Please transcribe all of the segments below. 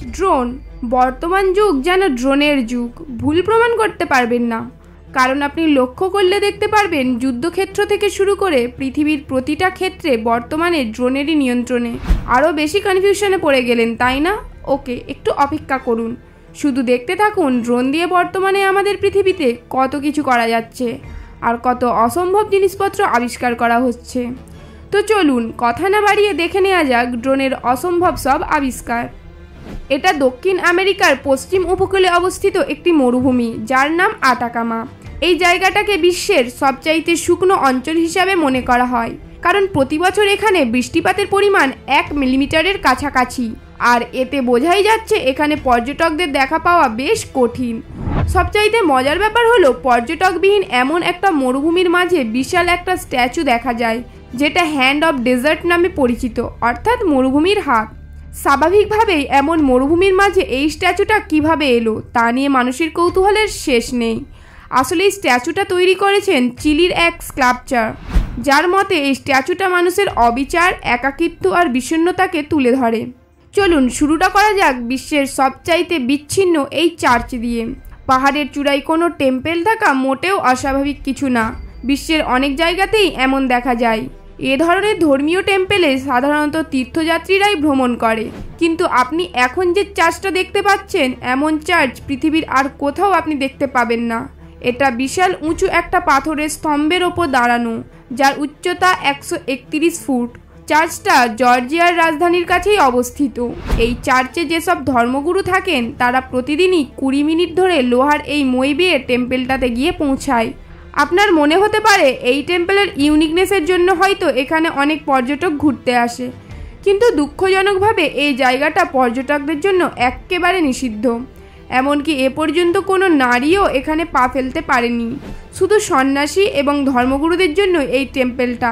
Drone বর্তমান যুগ যেন ড্রোনের যুগ, ভুল প্রমাণ করতে পারবেন না। কারণ আপনি লক্ষ্য করলে দেখতে পারবেন যুদ্ধক্ষেত্র থেকে শুরু করে পৃথিবীর প্রতিটা ক্ষেত্রে বর্তমানে ড্রোনেরই নিয়ন্ত্রণে। আরও বেশি কনফিউশনে পড়ে গেলেন তাই না? ওকে, একটু অপেক্ষা করুন, শুধু দেখতে থাকুন ড্রোন দিয়ে বর্তমানে আমাদের পৃথিবীতে কত কিছু করা যাচ্ছে আর কত অসম্ভব জিনিসপত্র আবিষ্কার করা হচ্ছে। তো চলুন কথা না বাড়িয়ে দেখে নেওয়া যাক ড্রোনের অসম্ভব সব আবিষ্কার। এটা দক্ষিণ আমেরিকার পশ্চিম উপকূলে অবস্থিত একটি মরুভূমি, যার নাম আটাকামা। এই জায়গাটাকে বিশ্বের সবচাইতে শুকনো অঞ্চল হিসাবে মনে করা হয়, কারণ প্রতি বছর এখানে বৃষ্টিপাতের পরিমাণ 1 মিলিমিটারের কাছাকাছি। আর এতে বোঝাই যাচ্ছে এখানে পর্যটকদের দেখা পাওয়া বেশ কঠিন। সবচাইতে মজার ব্যাপার হলো পর্যটকবিহীন এমন একটা মরুভূমির মাঝে বিশাল একটা স্ট্যাচু দেখা যায়, যেটা হ্যান্ড অফ ডেজার্ট নামে পরিচিত, অর্থাৎ মরুভূমির হাত। স্বাভাবিকভাবেই এমন মরুভূমির মাঝে এই স্ট্যাচুটা কিভাবে এলো তা নিয়ে মানুষের কৌতূহলের শেষ নেই। আসলে এই স্ট্যাচুটা তৈরি করেছেন চিলির এক স্কাল্পচার, যার মতে এই স্ট্যাচুটা মানুষের অবিচার, একাকিত্ব আর বিষণ্ণতাকে তুলে ধরে। চলুন শুরুটা করা যাক বিশ্বের সবচাইতে বিচ্ছিন্ন এই চার্চ দিয়ে। পাহাড়ের চূড়ায় কোনো টেম্পেল থাকা মোটেও অস্বাভাবিক কিছু না, বিশ্বের অনেক জায়গাতেই এমন দেখা যায়। এ ধরনের ধর্মীয় টেম্পেলে সাধারণত তীর্থযাত্রীরাই ভ্রমণ করে, কিন্তু আপনি এখন যে চার্চটা দেখতে পাচ্ছেন এমন চার্চ পৃথিবীর আর কোথাও আপনি দেখতে পাবেন না। এটা বিশাল উঁচু একটা পাথরের স্তম্ভের ওপর দাঁড়ানো, যার উচ্চতা 131 ফুট। চার্চটা জর্জিয়ার রাজধানীর কাছেই অবস্থিত। এই চার্চে যেসব ধর্মগুরু থাকেন তারা প্রতিদিনই 20 মিনিট ধরে লোহার এই মই বেয়ে টেম্পেলটাতে গিয়ে পৌঁছায়। আপনার মনে হতে পারে এই টেম্পেলের ইউনিকনেসের জন্য হয়তো এখানে অনেক পর্যটক ঘুরতে আসে, কিন্তু দুঃখজনকভাবে এই জায়গাটা পর্যটকদের জন্য একেবারে নিষিদ্ধ। এমনকি এ পর্যন্ত কোনো নারীও এখানে পা ফেলতে পারেনি, শুধু সন্ন্যাসী এবং ধর্মগুরুদের জন্য এই টেম্পেলটা।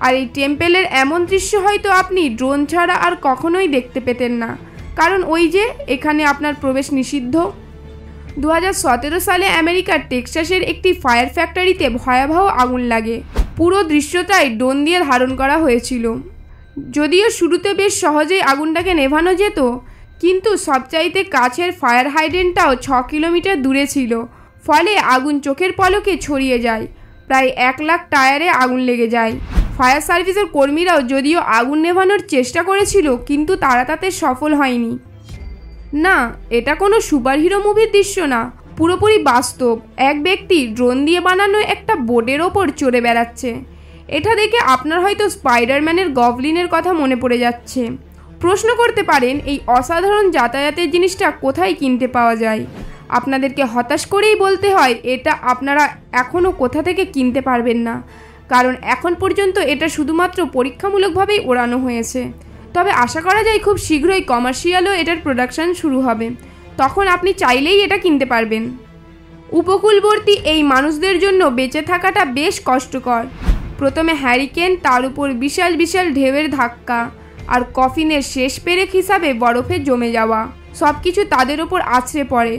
আর এই টেম্পেলের এমন দৃশ্য হয়তো আপনি ড্রোন ছাড়া আর কখনোই দেখতে পেতেন না, কারণ ওই যে এখানে আপনার প্রবেশ নিষিদ্ধ। 2017 সালে আমেরিকার টেক্সাসের একটি ফায়ার ফ্যাক্টরিতে ভয়াবহ আগুন লাগে। পুরো দৃশ্যটাই ড্রোন দিয়ে ধারণ করা হয়েছিল। যদিও শুরুতে বেশ সহজেই আগুনটাকে নেভানো যেত, কিন্তু সবচাইতে কাছের ফায়ার হাইড্রেন্টটাও 6 কিলোমিটার দূরে ছিল, ফলে আগুন চোখের পলকে ছড়িয়ে যায়। প্রায় 1 লাখ টায়ারে আগুন লেগে যায়। ফায়ার সার্ভিসের কর্মীরাও যদিও আগুন নেভানোর চেষ্টা করেছিল, কিন্তু তারা তাতে সফল হয়নি। না, এটা কোনো সুপারহিরো মুভির দৃশ্য না, পুরোপুরি বাস্তব। এক ব্যক্তি ড্রোন দিয়ে বানানো একটা বোটের ওপর চড়ে বেড়াচ্ছে। এটা দেখে আপনার হয়তো স্পাইডারম্যানের গবলিনের কথা মনে পড়ে যাচ্ছে। প্রশ্ন করতে পারেন এই অসাধারণ যাতায়াতের জিনিসটা কোথায় কিনতে পাওয়া যায়। আপনাদেরকে হতাশ করেই বলতে হয় এটা আপনারা এখনও কোথা থেকে কিনতে পারবেন না, কারণ এখন পর্যন্ত এটা শুধুমাত্র পরীক্ষামূলকভাবেই ওড়ানো হয়েছে। তবে আশা করা যায় খুব শীঘ্রই কমার্শিয়ালও এটার প্রোডাকশন শুরু হবে, তখন আপনি চাইলেই এটা কিনতে পারবেন। উপকূলবর্তী এই মানুষদের জন্য বেঁচে থাকাটা বেশ কষ্টকর। প্রথমে হ্যারিকেন, তার উপর বিশাল বিশাল ঢেউয়ের ধাক্কা, আর কফিনের শেষ পেরেক হিসাবে বরফে জমে যাওয়া, সব কিছু তাদের ওপর আছড়ে পড়ে।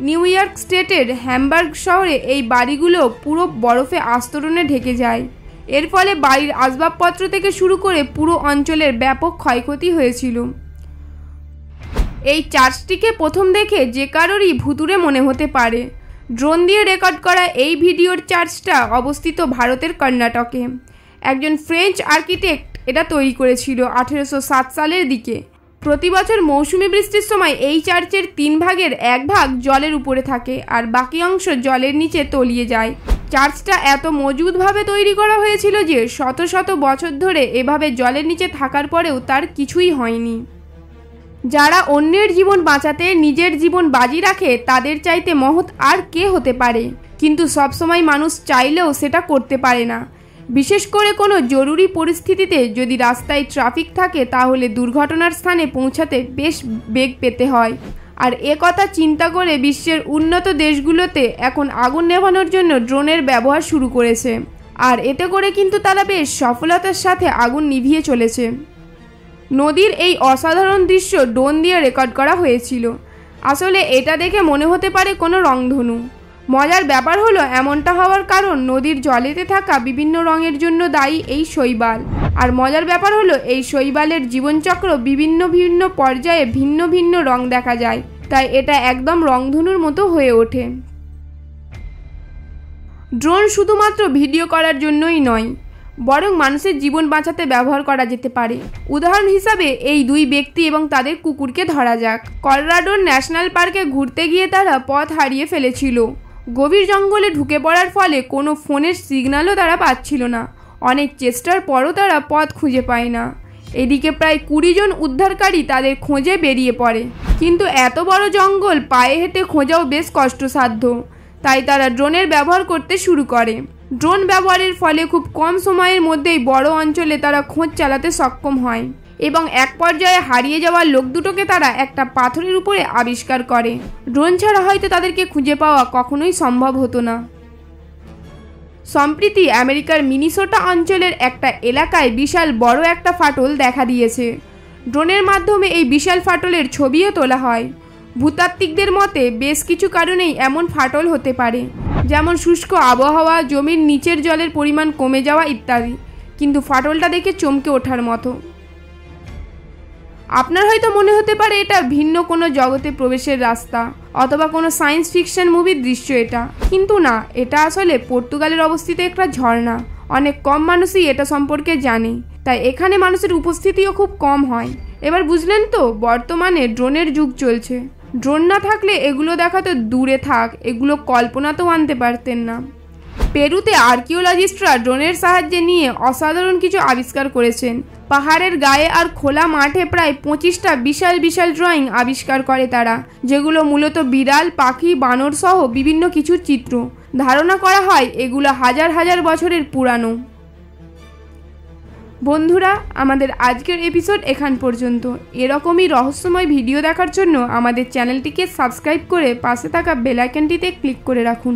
নিউ ইয়র্ক স্টেটের হ্যামবার্গ শহরে এই বাড়িগুলো পুরো বরফে আস্তরণে ঢেকে যায়। এর ফলে বাড়ির আসবাবপত্র থেকে শুরু করে পুরো অঞ্চলের ব্যাপক ক্ষয়ক্ষতি হয়েছিল। এই চার্চটিকে প্রথম দেখে যে কারোরই ভুতুড়ে মনে হতে পারে। ড্রোন দিয়ে রেকর্ড করা এই ভিডিওর চার্চটা অবস্থিত ভারতের কর্ণাটকে। একজন ফ্রেঞ্চ আর্কিটেক্ট এটা তৈরি করেছিল 1807 সালের দিকে। প্রতি বছর মৌসুমি বৃষ্টির সময় এই চার্চের 3 ভাগের 1 ভাগ জলের উপরে থাকে আর বাকি অংশ জলের নিচে তলিয়ে যায়। চার্চটা এত মজবুতভাবে তৈরি করা হয়েছিল যে শত শত বছর ধরে এভাবে জলের নিচে থাকার পরেও তার কিছুই হয়নি। যারা অন্যের জীবন বাঁচাতে নিজের জীবন বাজি রাখে তাদের চাইতে মহৎ আর কে হতে পারে, কিন্তু সবসময় মানুষ চাইলেও সেটা করতে পারে না। বিশেষ করে কোনো জরুরি পরিস্থিতিতে যদি রাস্তায় ট্রাফিক থাকে তাহলে দুর্ঘটনার স্থানে পৌঁছাতে বেশ বেগ পেতে হয়। আর এ কথা চিন্তা করে বিশ্বের উন্নত দেশগুলোতে এখন আগুন নেভানোর জন্য ড্রোনের ব্যবহার শুরু করেছে, আর এতে করে কিন্তু তারা বেশ সফলতার সাথে আগুন নিভিয়ে চলেছে। নদীর এই অসাধারণ দৃশ্য ড্রোন দিয়ে রেকর্ড করা হয়েছিল। আসলে এটা দেখে মনে হতে পারে কোনো রংধনু। মজার ব্যাপার হলো এমনটা হওয়ার কারণ নদীর জলেতে থাকা বিভিন্ন রঙের জন্য দায়ী এই শৈবাল। আর মজার ব্যাপার হলো এই শৈবালের জীবনচক্র বিভিন্ন ভিন্ন পর্যায়ে ভিন্ন ভিন্ন রং দেখা যায়, তাই এটা একদম রংধনুর মতো হয়ে ওঠে। ড্রোন শুধুমাত্র ভিডিও করার জন্যই নয়, বরং মানুষের জীবন বাঁচাতে ব্যবহার করা যেতে পারে। উদাহরণ হিসাবে এই দুই ব্যক্তি এবং তাদের কুকুরকে ধরা যাক। কলোরাডোর ন্যাশনাল পার্কে ঘুরতে গিয়ে তারা পথ হারিয়ে ফেলেছিল। গভীর জঙ্গলে ঢুকে পড়ার ফলে কোনো ফোনের সিগন্যালও তারা পাচ্ছিল না। অনেক চেষ্টার পরও তারা পথ খুঁজে পায় না। এদিকে প্রায় 20 জন উদ্ধারকারী তাদের খোঁজে বেরিয়ে পড়ে, কিন্তু এত বড় জঙ্গল পায়ে হেঁটে খোঁজাও বেশ কষ্টসাধ্য। তাই তারা ড্রোনের ব্যবহার করতে শুরু করে। ড্রোন ব্যবহারের ফলে খুব কম সময়ের মধ্যেই বড় অঞ্চলে তারা খোঁজ চালাতে সক্ষম হয় এবং এক পর্যায়ে হারিয়ে যাওয়া লোক দুটোকে তারা একটা পাথরের উপরে আবিষ্কার করে। ড্রোন ছাড়া হয়তো তাদেরকে খুঁজে পাওয়া কখনোই সম্ভব হতো না। সম্প্রতি আমেরিকার মিনেসোটা অঞ্চলের একটা এলাকায় বিশাল বড় একটা ফাটল দেখা দিয়েছে। ড্রোনের মাধ্যমে এই বিশাল ফাটলের ছবিও তোলা হয়। ভূতাত্ত্বিকদের মতে বেশ কিছু কারণেই এমন ফাটল হতে পারে, যেমন শুষ্ক আবহাওয়া, জমির নিচের জলের পরিমাণ কমে যাওয়া ইত্যাদি। কিন্তু ফাটলটা দেখে চমকে ওঠার মতো। আপনার হয়তো মনে হতে পারে এটা ভিন্ন কোনো জগতে প্রবেশের রাস্তা অথবা কোনো সায়েন্স ফিকশন মুভির দৃশ্য এটা, কিন্তু না, এটা আসলে পর্তুগালের অবস্থিত একটা ঝর্ণা। অনেক কম মানুষই এটা সম্পর্কে জানে, তাই এখানে মানুষের উপস্থিতিও খুব কম হয়। এবার বুঝলেন তো, বর্তমানে ড্রোনের যুগ চলছে। ড্রোন না থাকলে এগুলো দেখা তো দূরে থাক, এগুলো কল্পনাতেও আনতে পারতেন না। পেরুতে আর্কিওলজিস্টরা ড্রোনের সাহায্যে নিয়ে অসাধারণ কিছু আবিষ্কার করেছেন। পাহাড়ের গায়ে আর খোলা মাঠে প্রায় 25টা বিশাল বিশাল ড্রয়িং আবিষ্কার করে তারা, যেগুলো মূলত বিড়াল, পাখি, বানর সহ বিভিন্ন কিছুর চিত্র। ধারণা করা হয় এগুলো হাজার হাজার বছরের পুরানো। বন্ধুরা, আমাদের আজকের এপিসোড এখান পর্যন্ত। এরকমই রহস্যময় ভিডিও দেখার জন্য আমাদের চ্যানেলটিকে সাবস্ক্রাইব করে পাশে থাকা বেল আইকনটিতে ক্লিক করে রাখুন।